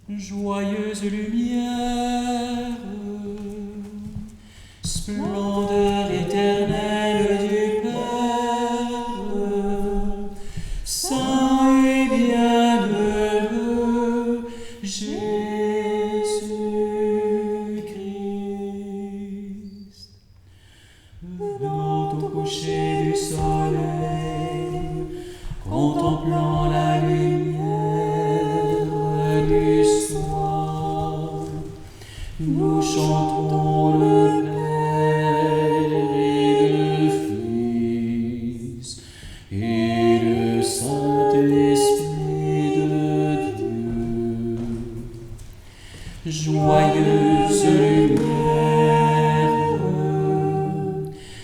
Joyeuse lumière, splendeur éternelle du Père, saint et bienheureux Jésus-Christ. Venant au coucher du soleil, contemplant la lumière du soir, nous chantons le Père et le Fils et le Saint-Esprit de Dieu. Joyeuse lumière,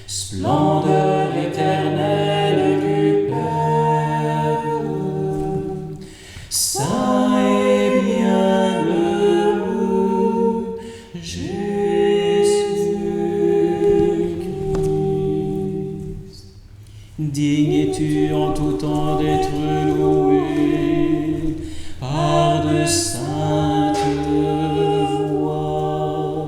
splendeur éternelle du Père, saint et bienheureux Jésus-Christ. Digne es-tu en tout temps d'être loué par de saintes voix,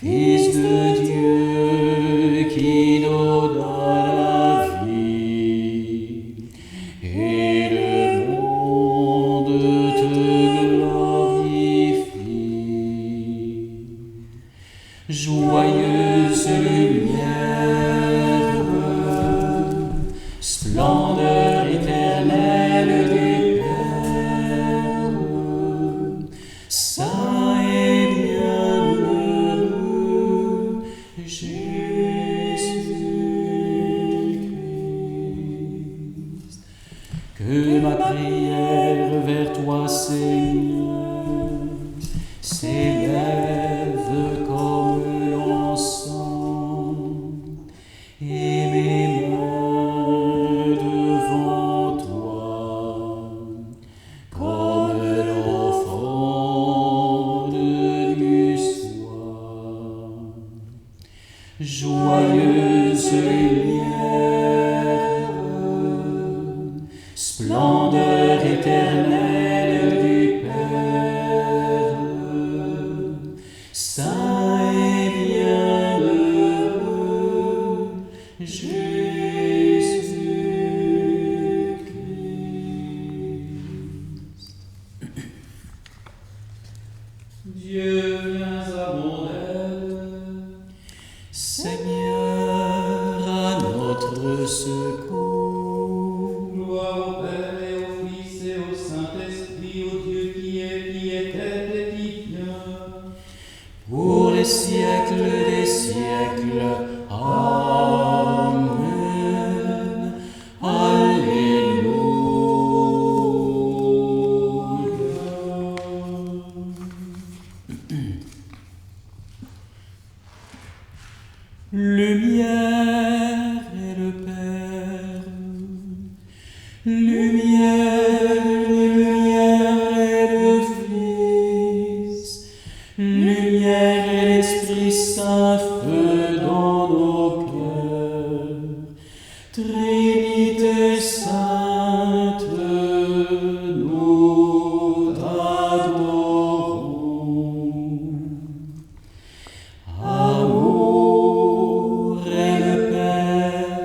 Fils de Dieu qui donna la vie, et le monde te glorifie. Joyeuse lumière, splendeur éternelle du Père, saint et bienheureux Jésus-Christ. Que ma prière vers toi, Seigneur, s'élève comme l'encens, et mes mains devant toi, comme l'offrande du soir. Joyeuse lumière, splendeur éternelle du Père, saint et bienheureux Jésus-Christ. Dieu, viens à mon aide, Seigneur, à notre secours. Gloire au Père et au Fils et au Saint-Esprit, au Dieu qui était et qui vient, Pour les siècles des siècles. Amen. Alléluia. Lumière et le Père, lumière et le Fils, lumière et l'Esprit Saint, feu dans nos cœurs, Trinité sainte, nous t'adorons. Amour et le Père,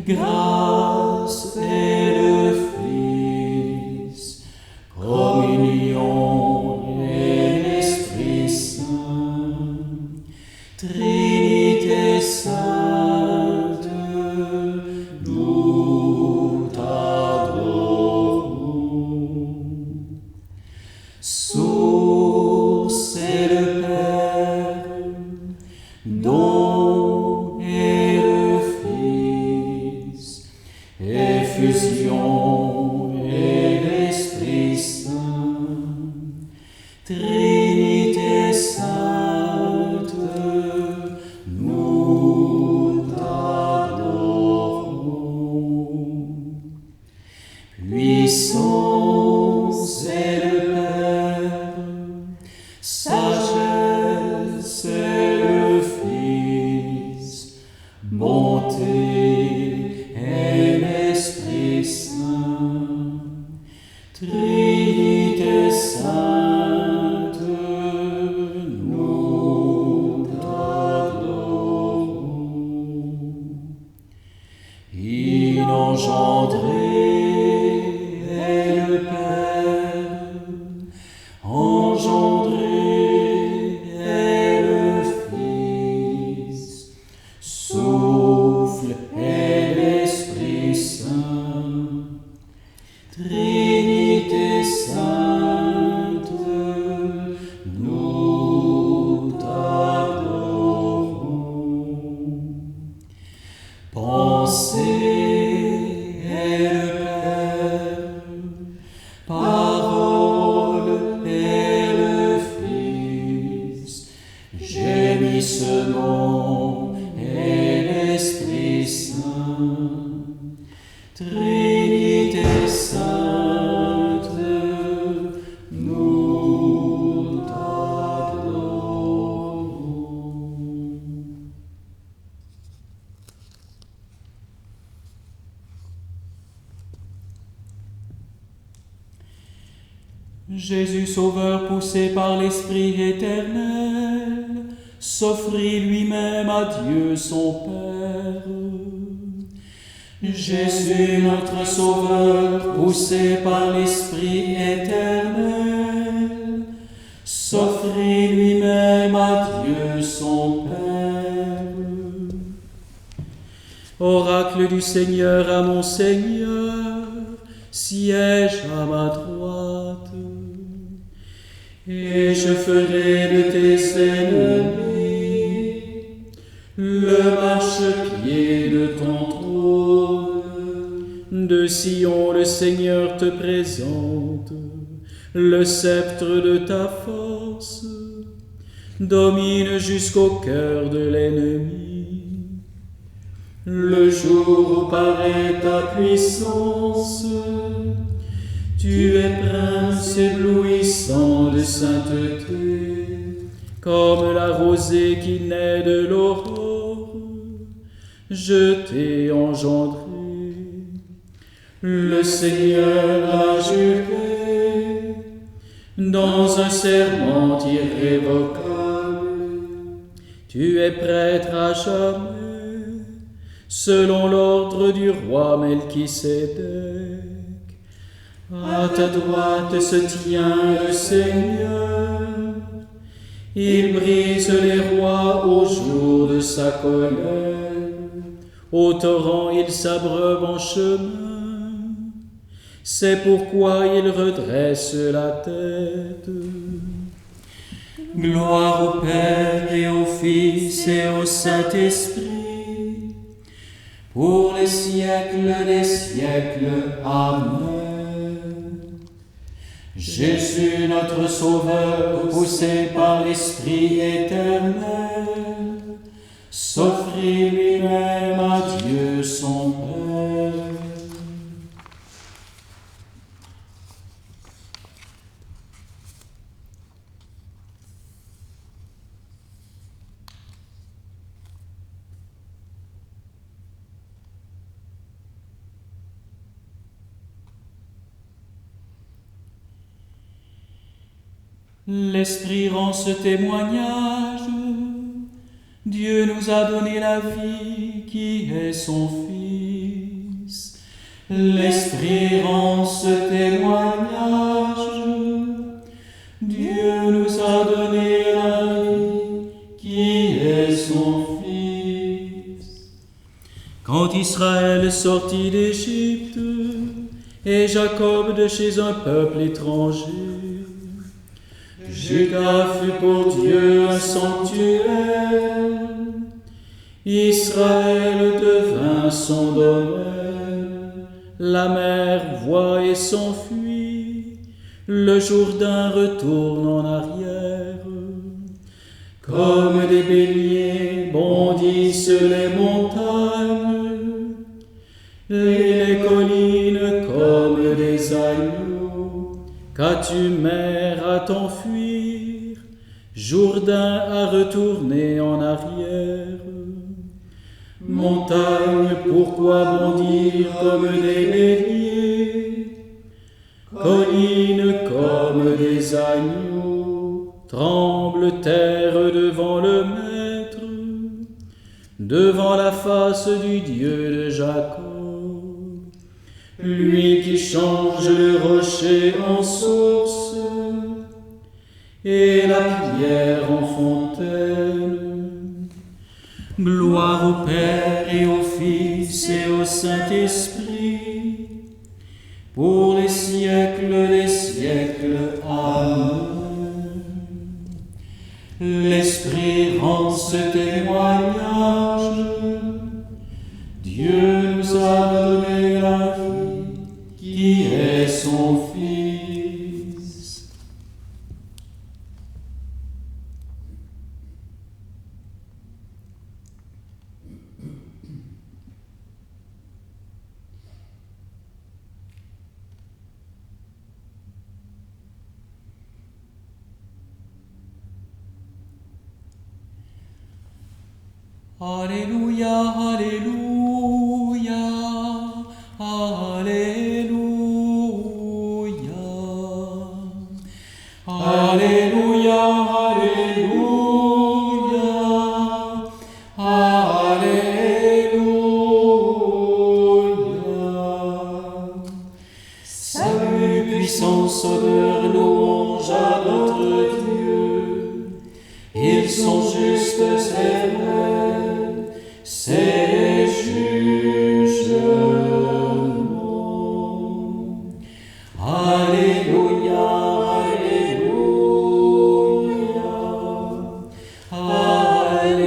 grâce et le Fils, communion et l'Esprit Saint, Trinité sainte, nous t'adorons. Source et le Père, don et le Fils, effusion et l'Esprit Saint, Trinité sainte, nous t'adorons. Puissance et le Père, sagesse et le Fils, bonté et l'Esprit Saint, Inengendré est le Père, engendré est le Fils, souffle est l'Esprit Saint, Trinité sainte, nous t'adorons. Pensée est le Père, parole est le Fils, gémissement est l'Esprit Saint, Trinité sainte, nous t'adorons. Jésus Sauveur poussé par l'Esprit éternel, s'offrit lui-même à Dieu son Père. Jésus notre Sauveur poussé par l'Esprit éternel, s'offrit lui-même à Dieu son Père. Oracle du Seigneur à mon Seigneur, siège à ma droite, et je ferai de tes ennemis le marchepied de ton trône. De Sion le Seigneur te présente le sceptre de ta force, domine jusqu'au cœur de l'ennemi. Le jour où paraît ta puissance, tu es prince éblouissant de sainteté, comme la rosée qui naît de l'aurore. Je t'ai engendré. Le Seigneur a juré dans un serment irrévocable. Tu es prêtre à jamais, selon l'ordre du roi Melchisédek. À ta droite se tient le Seigneur. Il brise les rois au jour de sa colère. Au torrent il s'abreuve en chemin. C'est pourquoi il redresse la tête. Gloire au Père et au Fils et au Saint-Esprit, pour les siècles des siècles. Amen. Jésus notre Sauveur, poussé par l'Esprit éternel, s'offrit lui-même à Dieu son Père. L'Esprit rend ce témoignage. Dieu nous a donné la vie qui est son Fils. L'Esprit rend ce témoignage. Dieu nous a donné la vie qui est son Fils. Quand Israël sortit d'Égypte et Jacob de chez un peuple étranger, Judas fut pour Dieu un sanctuaire, Israël devint son domaine. La mer voit et s'enfuit, le Jourdain retourne en arrière. Comme des béliers bondissent les montagnes, et les collines comme des agneaux. Qu'as-tu, mer, à t'enfuir, Jourdain à retourner en arrière? Montagne, pourquoi bondir comme des béliers? Collines comme des agneaux. Tremble terre devant le Maître, devant la face du Dieu de Jacob. Lui qui change le rocher en source et la pierre en fontaine. Gloire au Père et au Fils et au Saint-Esprit, pour les siècles des siècles. Amen. L'Esprit rend ce témoignage. Dieu nous a donné la vie qui est son Fils. Alléluia, Alléluia, Alléluia. Alléluia, Alléluia, Alléluia. Salut, puissant Sauveur, louange à notre Dieu. Ils sont justes et vrais, ses jugements. Alléluia, Alléluia, Alléluia.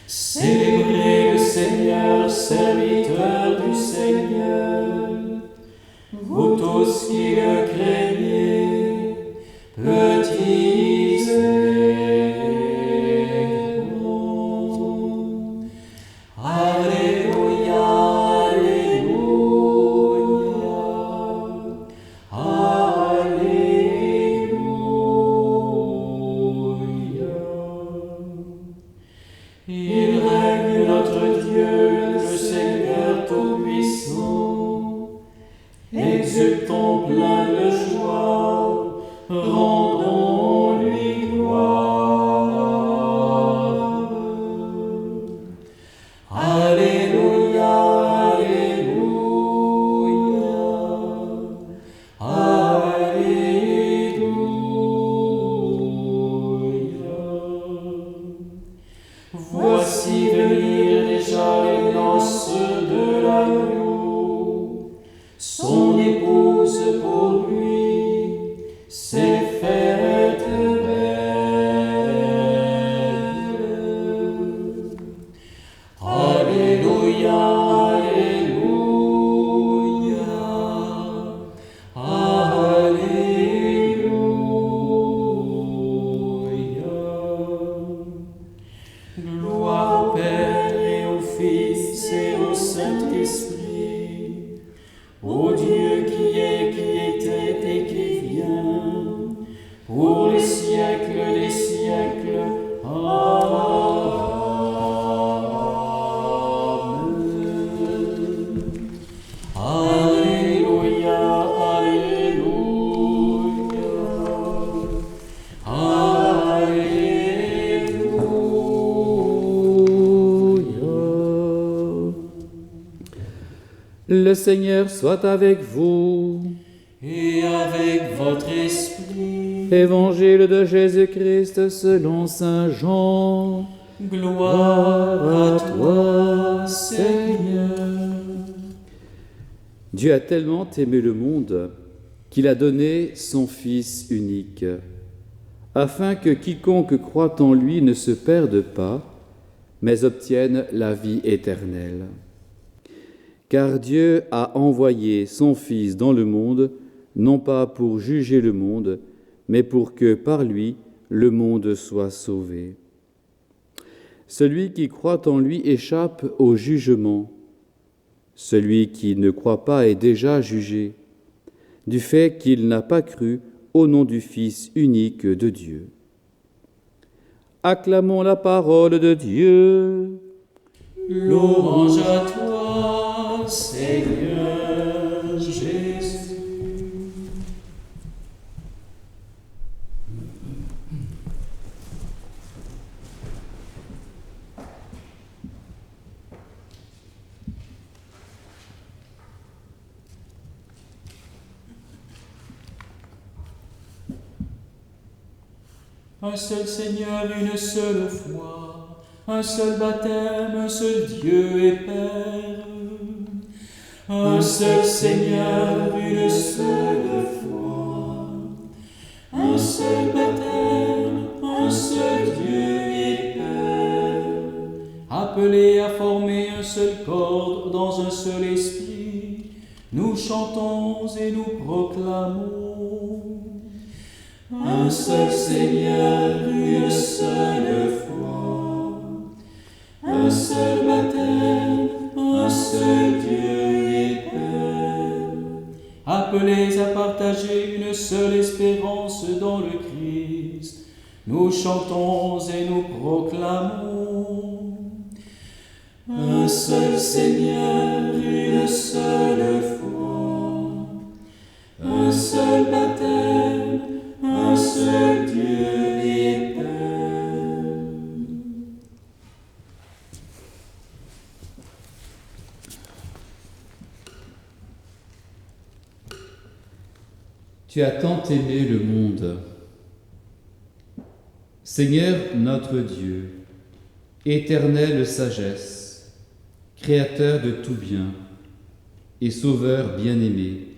Célébrez le Seigneur, serviteur du Seigneur, vous tous qui le craignez, petits et grands. Alléluia, Alléluia, Alléluia. Il règne notre Dieu, le Seigneur Tout-Puissant. Exultons plein de joie, rendons-lui gloire. Alléluia, Alléluia, Alléluia. Voici venir déjà les noces de l'agneau. Son épouse pour lui s'est faite belle. Alléluia, Alléluia, Alléluia. Gloire au Père et au Fils et au Saint-Esprit, ô Dieu qui est, qui était et qui vient, pour les siècles des siècles. Amen. Alléluia, Alléluia, Alléluia. Le Seigneur soit avec vous. Et avec votre esprit. Évangile de Jésus-Christ selon saint Jean. Gloire à toi, Seigneur. Dieu a tellement aimé le monde qu'il a donné son Fils unique, afin que quiconque croit en lui ne se perde pas, mais obtienne la vie éternelle. Car Dieu a envoyé son Fils dans le monde, non pas pour juger le monde, mais pour que par lui le monde soit sauvé. Celui qui croit en lui échappe au jugement. Celui qui ne croit pas est déjà jugé, du fait qu'il n'a pas cru au nom du Fils unique de Dieu. Acclamons la parole de Dieu. Louange à toi, Seigneur Jésus. un seul Seigneur, une seule foi, un seul baptême, un seul Dieu et Père. Un seul Seigneur, une seule foi, un seul baptême, un seul Dieu et Père. Appelés à former un seul corps dans un seul esprit, nous chantons et nous proclamons. Un seul Seigneur, une seule foi, un seul baptême, un seul Dieu et Père. Appelés à partager une seule espérance dans le Christ, nous chantons et nous proclamons. Un seul Seigneur, une seule foi, un seul baptême, un seul Dieu et Père. Tu as tant aimé le monde. Seigneur notre Dieu, éternelle sagesse, Créateur de tout bien et Sauveur bien-aimé,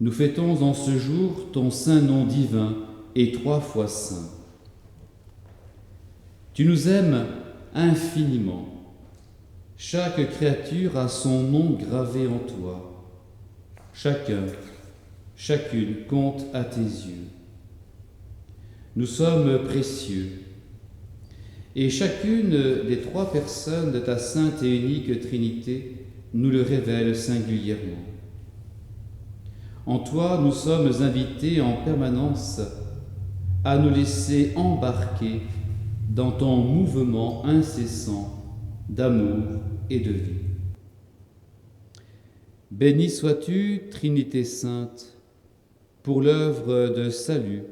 nous fêtons en ce jour ton saint nom divin et 3 fois saint. Tu nous aimes infiniment. Chaque créature a son nom gravé en toi. Chacune compte à tes yeux. Nous sommes précieux. Et chacune des 3 personnes de ta sainte et unique Trinité nous le révèle singulièrement. En toi, nous sommes invités en permanence à nous laisser embarquer dans ton mouvement incessant d'amour et de vie. Béni sois-tu, Trinité sainte, pour l'œuvre de salut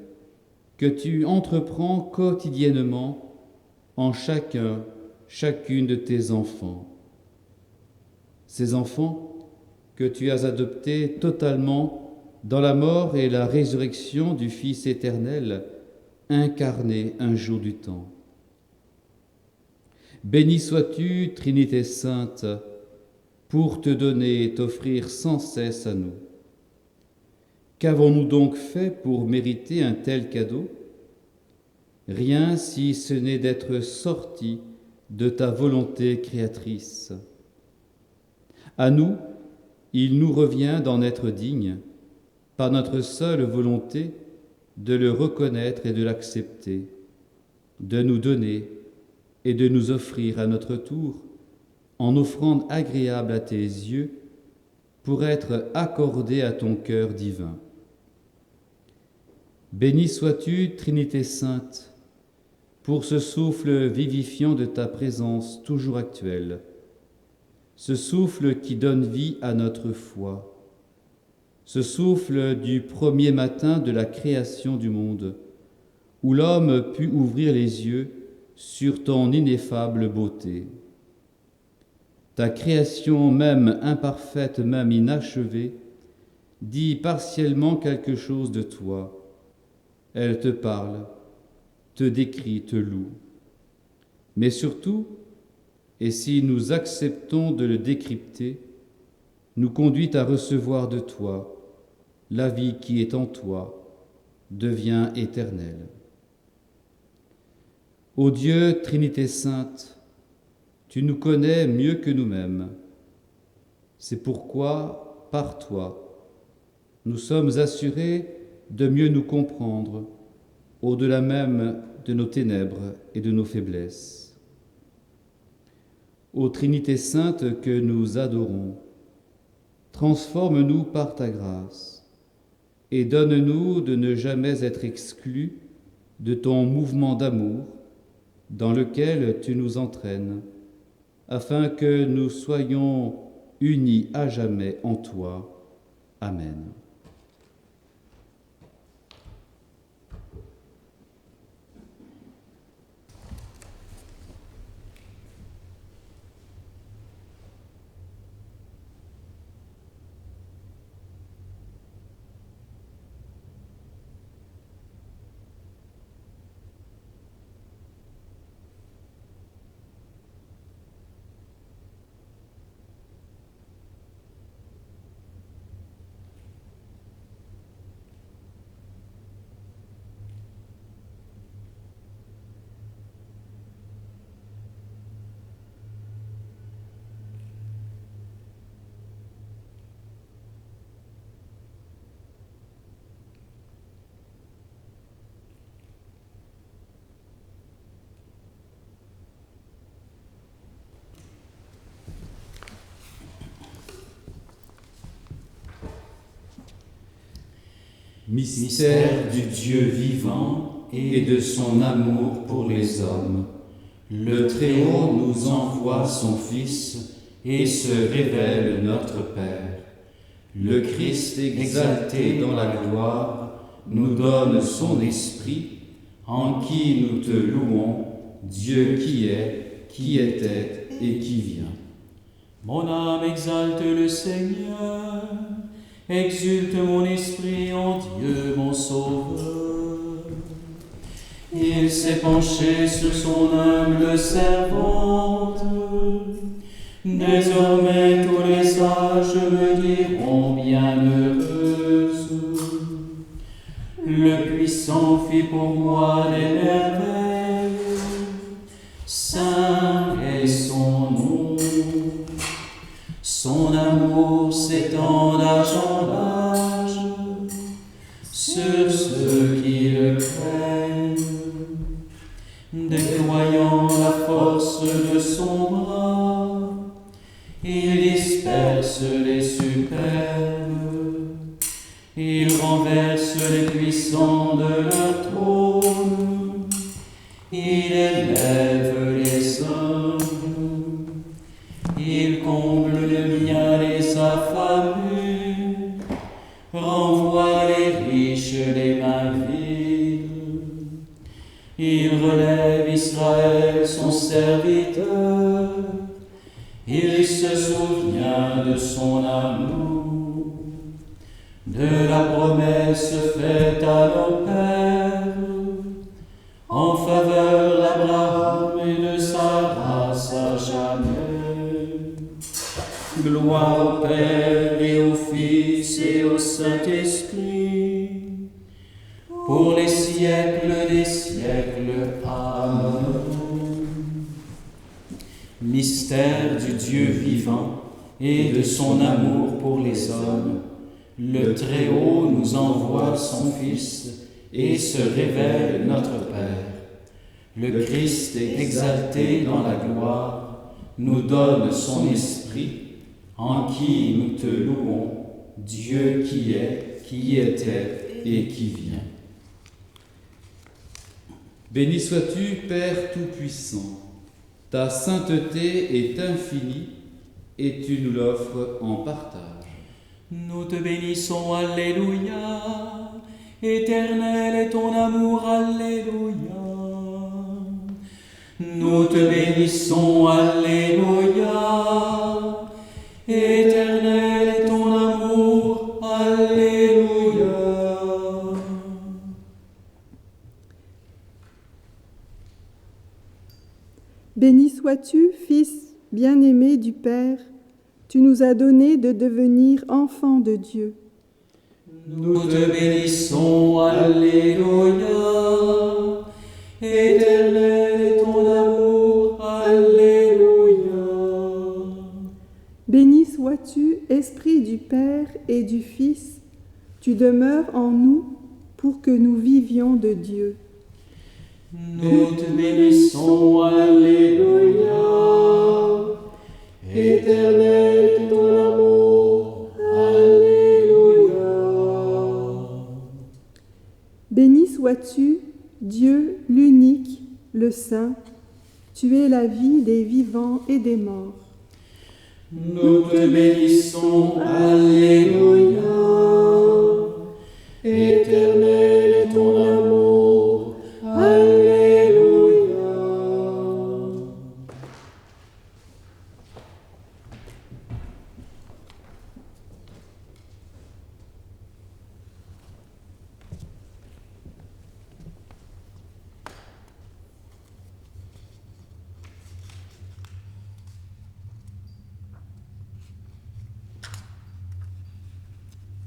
que tu entreprends quotidiennement en chacune de tes enfants. Ces enfants que tu as adoptés totalement dans la mort et la résurrection du Fils éternel, incarné un jour du temps. Béni sois-tu, Trinité sainte, pour te donner et t'offrir sans cesse à nous. Qu'avons-nous donc fait pour mériter un tel cadeau? Rien si ce n'est d'être sortis de ta volonté créatrice. À nous, il nous revient d'en être dignes, par notre seule volonté de le reconnaître et de l'accepter, de nous donner et de nous offrir à notre tour, en offrande agréable à tes yeux, pour être accordés à ton cœur divin. Béni sois-tu, Trinité sainte, pour ce souffle vivifiant de ta présence toujours actuelle, ce souffle qui donne vie à notre foi, ce souffle du premier matin de la création du monde, où l'homme put ouvrir les yeux sur ton ineffable beauté. Ta création, même imparfaite, même inachevée, dit partiellement quelque chose de toi. Elle te parle, te décrit, te loue. Mais surtout, et si nous acceptons de le décrypter, nous conduit à recevoir de toi la vie qui est en toi, devient éternelle. Ô Dieu, Trinité sainte, tu nous connais mieux que nous-mêmes. C'est pourquoi, par toi, nous sommes assurés de mieux nous comprendre, au-delà même de nos ténèbres et de nos faiblesses. Ô Trinité sainte que nous adorons, transforme-nous par ta grâce et donne-nous de ne jamais être exclus de ton mouvement d'amour dans lequel tu nous entraînes, afin que nous soyons unis à jamais en toi. Amen. Mystère du Dieu vivant et de son amour pour les hommes. Le Très-Haut nous envoie son Fils et se révèle notre Père. Le Christ exalté dans la gloire nous donne son Esprit, en qui nous te louons, Dieu qui est, qui était et qui vient. Mon âme exalte le Seigneur, exulte mon esprit en Dieu mon Sauveur. Il s'est penché sur son humble servante. Désormais tous les sages me diront bienheureuse. Le puissant fit pour moi des merveilles. Saint est son nom. Son amour s'étend d'âge en âge sur ceux qui le craignent, déployant la force de son bras, il disperse les superbes, il renverse les puissants de leur trône, il élève les hommes. Il comble de bien les affamés, renvoie les riches des mains vides. Il relève Israël, son serviteur, il se souvient de son amour, de la promesse faite à nos pères, en faveur d'Abraham et de sa race à jamais. Gloire au Père et au Fils et au Saint-Esprit, pour les siècles des siècles. Amen. Mystère du Dieu vivant et de son amour pour les hommes, le Très-Haut nous envoie son Fils et se révèle notre Père. Le Christ est exalté dans la gloire, nous donne son Esprit, en qui nous te louons, Dieu qui est, qui était et qui vient. Béni sois-tu, Père Tout-Puissant. Ta sainteté est infinie et tu nous l'offres en partage. Nous te bénissons, Alléluia. Éternel est ton amour, Alléluia. Nous te bénissons, Alléluia. Éternel est ton amour, Alléluia. Béni sois-tu, Fils bien-aimé du Père, tu nous as donné de devenir enfants de Dieu. Nous te bénissons, Alléluia. Éternel est ton amour, Alléluia. Béni sois-tu, Esprit du Père et du Fils, tu demeures en nous pour que nous vivions de Dieu. Nous te bénissons, Alléluia. Éternel est ton amour, Alléluia. Béni sois-tu, Dieu l'unique, le Saint, tu es la vie des vivants et des morts. Nous te bénissons, Alléluia. Éternel est ton amour, Alléluia.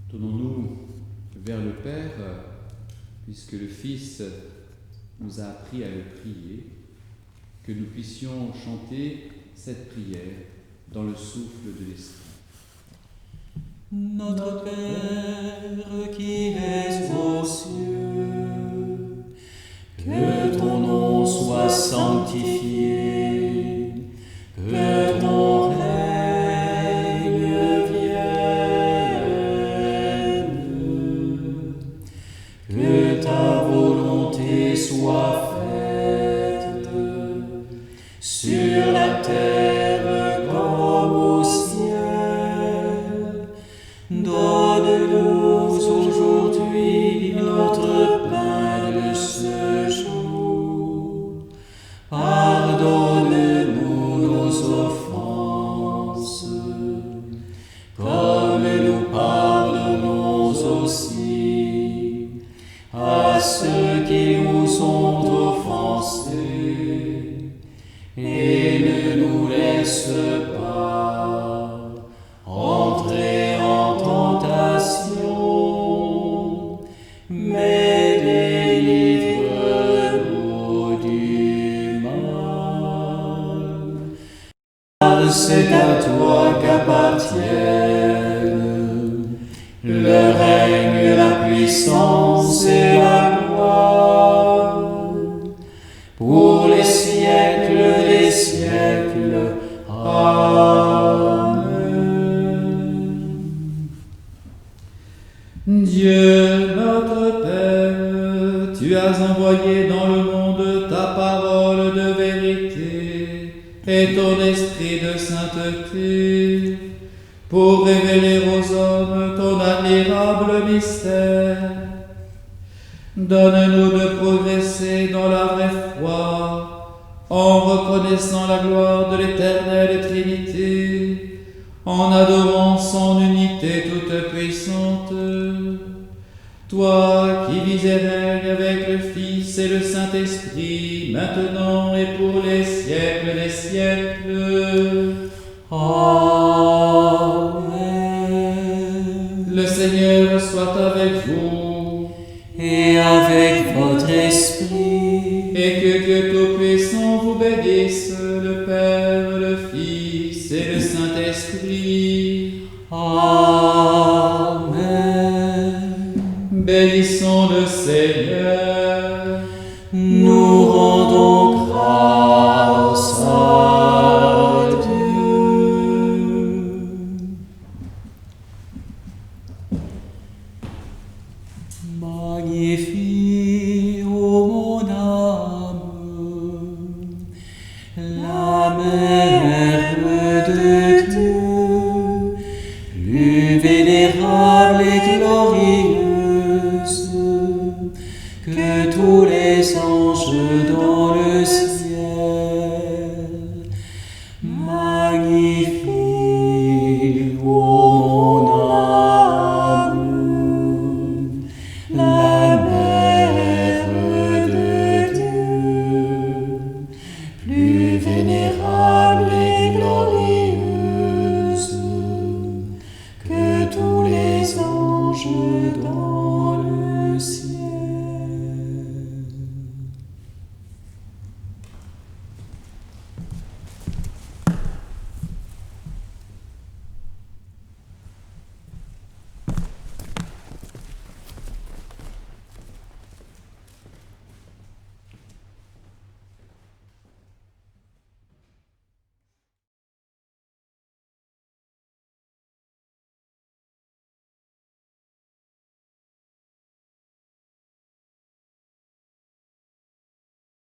Tournons-nous vers le Père, puisque le Fils nous a appris à le prier, que nous puissions chanter cette prière dans le souffle de l'Esprit. Notre Père qui es aux cieux, que ton nom soit sanctifié, que ton règne vienne, sur la terre comme au ciel. Donne-nous aujourd'hui notre pain de ce jour. Pardonne-nous nos offenses, comme nous pardonnons aussi à ceux qui nous ont offensés. Et ne nous laisse pas entrer en tentation, mais délivre-nous du mal. Car c'est à toi qu'appartiennent le règne, la puissance et la gloire, pour les siècles des siècles. Amen. Dieu notre Père, tu as envoyé dans le monde ta parole de vérité et ton esprit de sainteté pour révéler aux hommes ton admirable mystère. Donne-nous de progresser dans la vraie foi, en reconnaissant la gloire de l'Éternelle Trinité, en adorant son unité toute puissante. Toi qui vis et règnes avec le Fils et le Saint-Esprit, maintenant et pour les siècles des siècles. Amen. Le Seigneur soit avec vous. Et avec votre esprit, Et que Dieu Tout-Puissant vous bénisse, le Père, le Fils et le Saint-Esprit. Amen. Bénissons le Seigneur. Nous rendons grâce à Dieu. Magnifie, ô mon âme, la